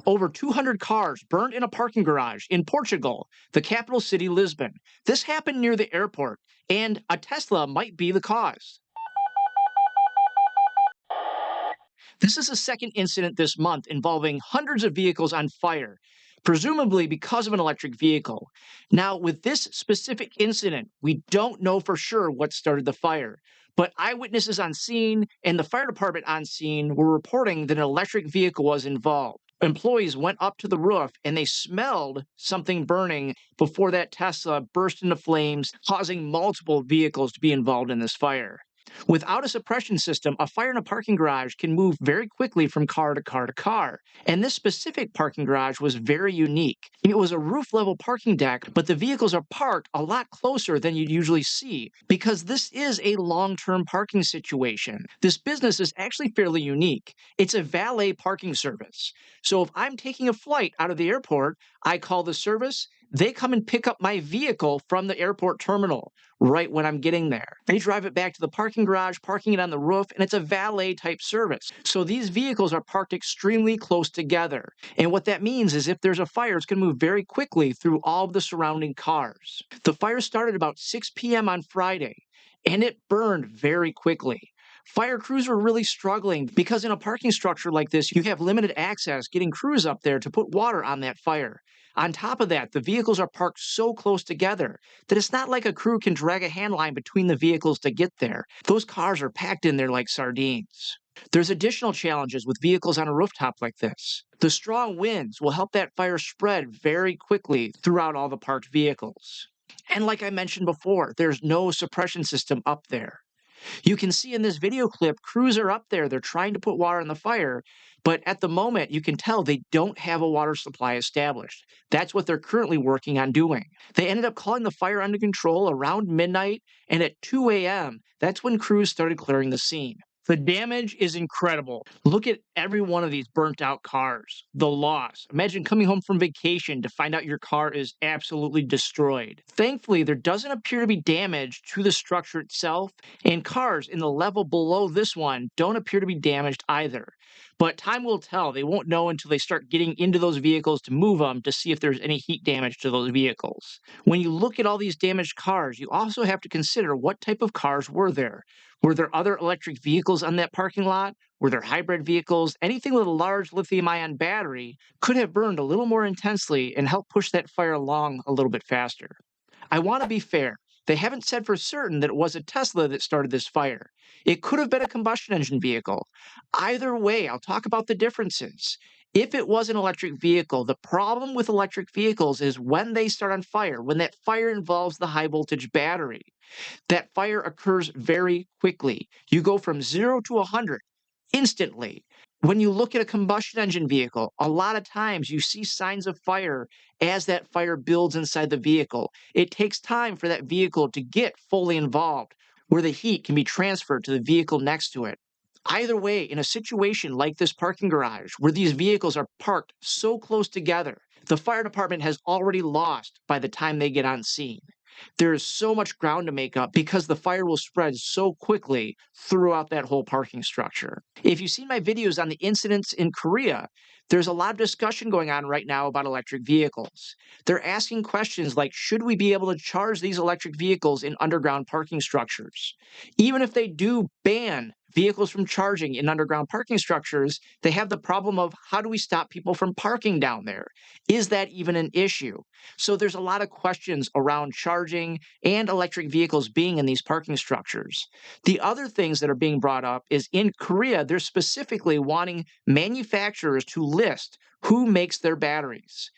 Over 200 cars burned in a parking garage in Portugal, the capital city Lisbon. This happened near the airport, and a Tesla might be the cause. This is the second incident this month involving hundreds of vehicles on fire, presumably because of an electric vehicle. Now, with this specific incident, we don't know for sure what started the fire, but eyewitnesses on scene and the fire department on scene were reporting that an electric vehicle was involved. Employees went up to the roof and they smelled something burning before that Tesla burst into flames, causing multiple vehicles to be involved in this fire. Without a suppression system, a fire in a parking garage can move very quickly from car to car to car. And this specific parking garage was very unique. It was a roof level parking deck, but the vehicles are parked a lot closer than you'd usually see because this is a long-term parking situation. This business is actually fairly unique. It's a valet parking service. So if I'm taking a flight out of the airport, I call the service. They come and pick up my vehicle from the airport terminal right when I'm getting there. They drive it back to the parking garage, parking it on the roof, and it's a valet type service. So these vehicles are parked extremely close together. And what that means is if there's a fire, it's going to move very quickly through all of the surrounding cars. The fire started about 6 p.m. on Friday, and it burned very quickly. Fire crews were really struggling because in a parking structure like this, you have limited access getting crews up there to put water on that fire. On top of that, the vehicles are parked so close together that it's not like a crew can drag a hand line between the vehicles to get there. Those cars are packed in there like sardines. There's additional challenges with vehicles on a rooftop like this. The strong winds will help that fire spread very quickly throughout all the parked vehicles. And like I mentioned before, there's no suppression system up there. You can see in this video clip, crews are up there. They're trying to put water on the fire, but at the moment, you can tell they don't have a water supply established. That's what they're currently working on doing. They ended up calling the fire under control around midnight, and at 2 a.m., that's when crews started clearing the scene. The damage is incredible. Look at every one of these burnt out cars. The loss. Imagine coming home from vacation to find out your car is absolutely destroyed. Thankfully, there doesn't appear to be damage to the structure itself, and cars in the level below this one don't appear to be damaged either. But time will tell. They won't know until they start getting into those vehicles to move them to see if there's any heat damage to those vehicles. When you look at all these damaged cars, you also have to consider what type of cars were there. Were there other electric vehicles on that parking lot? Were there hybrid vehicles? Anything with a large lithium-ion battery could have burned a little more intensely and helped push that fire along a little bit faster. I want to be fair. They haven't said for certain that it was a Tesla that started this fire. It could have been a combustion engine vehicle. Either way, I'll talk about the differences. If it was an electric vehicle, the problem with electric vehicles is when they start on fire, when that fire involves the high voltage battery, that fire occurs very quickly. You go from 0 to 100 instantly. When you look at a combustion engine vehicle, a lot of times you see signs of fire as that fire builds inside the vehicle. It takes time for that vehicle to get fully involved, where the heat can be transferred to the vehicle next to it. Either way, in a situation like this parking garage, where these vehicles are parked so close together, the fire department has already lost by the time they get on scene. There is so much ground to make up because the fire will spread so quickly throughout that whole parking structure. If you've seen my videos on the incidents in Korea, there's a lot of discussion going on right now about electric vehicles. They're asking questions like, should we be able to charge these electric vehicles in underground parking structures? Even if they do ban vehicles from charging in underground parking structures, they have the problem of how do we stop people from parking down there? Is that even an issue? So there's a lot of questions around charging and electric vehicles being in these parking structures. The other things that are being brought up is in Korea, they're specifically wanting manufacturers to list who makes their batteries.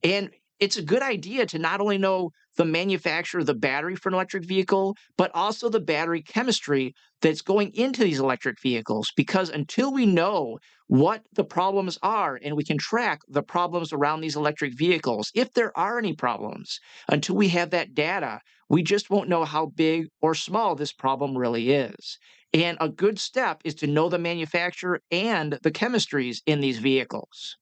And it's a good idea to not only know the manufacturer of the battery for an electric vehicle, but also the battery chemistry that's going into these electric vehicles. Because until we know what the problems are and we can track the problems around these electric vehicles, if there are any problems, until we have that data, we just won't know how big or small this problem really is. And a good step is to know the manufacturer and the chemistries in these vehicles.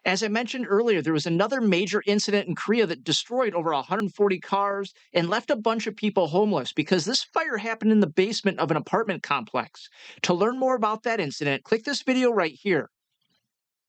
As I mentioned earlier, there was another major incident in Korea that destroyed over 140 cars and left a bunch of people homeless because this fire happened in the basement of an apartment complex. To learn more about that incident, click this video right here.